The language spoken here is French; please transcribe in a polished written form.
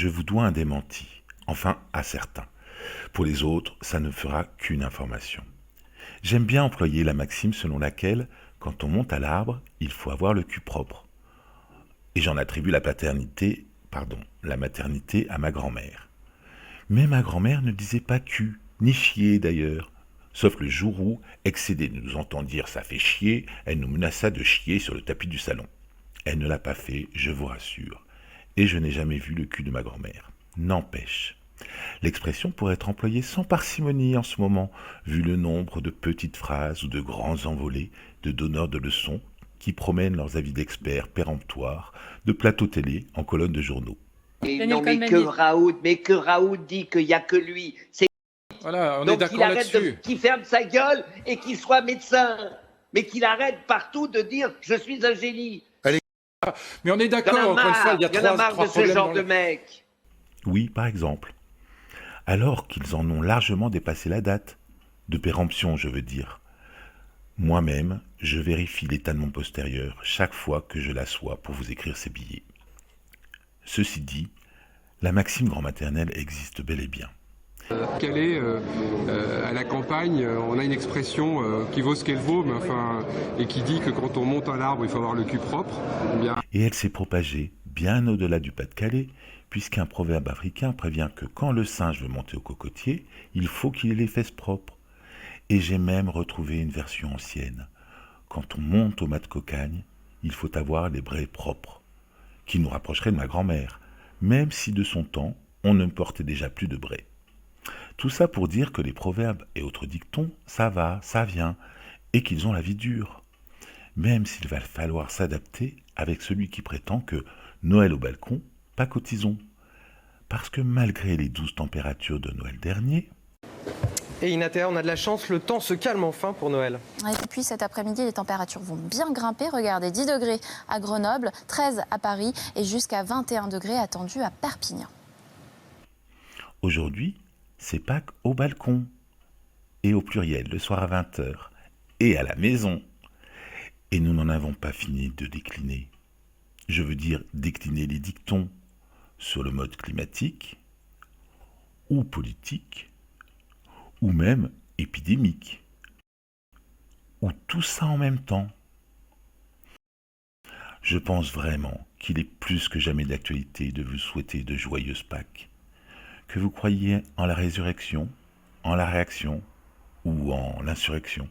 je vous dois un démenti. Enfin, à certains. Pour les autres, ça ne fera qu'une information. J'aime bien employer la maxime selon laquelle, quand on monte à l'arbre, il faut avoir le cul propre. Et j'en attribue la maternité à ma grand-mère. Mais ma grand-mère ne disait pas cul, ni chier d'ailleurs. Sauf le jour où, excédée de nous entendre dire ça fait chier, elle nous menaça de chier sur le tapis du salon. Elle ne l'a pas fait, je vous rassure. Et je n'ai jamais vu le cul de ma grand-mère. N'empêche. L'expression pourrait être employée sans parcimonie en ce moment, vu le nombre de petites phrases ou de grands envolées de donneurs de leçons qui promènent leurs avis d'experts péremptoires de plateaux télé en colonnes de journaux. Et Daniel non, mais Cohn-Bendit. que Raoult dit qu'il n'y a que lui. C'est Voilà, on est donc qu'il d'accord arrête là-dessus. qu'il ferme sa gueule et qu'il soit médecin. Mais qu'il arrête partout de dire je suis un génie. Mais on est Il y en d'accord, a encore une fois, marre, il y a il y en a marre trois de ce problèmes genre dans de le... mec. Oui, par exemple. Alors qu'ils en ont largement dépassé la date. De péremption, je veux dire. Moi-même, je vérifie l'état de mon postérieur chaque fois que je l'assois pour vous écrire ces billets. Ceci dit, la maxime grand-maternelle existe bel et bien. Calais, à la campagne, on a une expression qui vaut ce qu'elle vaut, mais enfin, et qui dit que quand on monte à l'arbre, il faut avoir le cul propre. Eh bien, Et elle s'est propagée bien au-delà du Pas-de-Calais, puisqu'un proverbe africain prévient que quand le singe veut monter au cocotier, il faut qu'il ait les fesses propres. Et j'ai même retrouvé une version ancienne. Quand on monte au mat de cocagne, il faut avoir les braies propres, qui nous rapprocherait de ma grand-mère, même si de son temps, on ne portait déjà plus de braies. Tout ça pour dire que les proverbes et autres dictons, ça va, ça vient, et qu'ils ont la vie dure. Même s'il va falloir s'adapter avec celui qui prétend que Noël au balcon, pas cotisons. Parce que malgré les douces températures de Noël dernier, Et Inatea, on a de la chance, le temps se calme enfin pour Noël. Et puis cet après-midi, les températures vont bien grimper. Regardez, 10 degrés à Grenoble, 13 à Paris et jusqu'à 21 degrés attendus à Perpignan. aujourd'hui, c'est Pâques au balcon, et au pluriel le soir à 20h, et à la maison. Et nous n'en avons pas fini de décliner. Je veux dire décliner les dictons sur le mode climatique, ou politique, ou même épidémique, ou tout ça en même temps. Je pense vraiment qu'il est plus que jamais d'actualité de vous souhaiter de joyeuses Pâques, que vous croyiez en la résurrection, en la réaction ou en l'insurrection.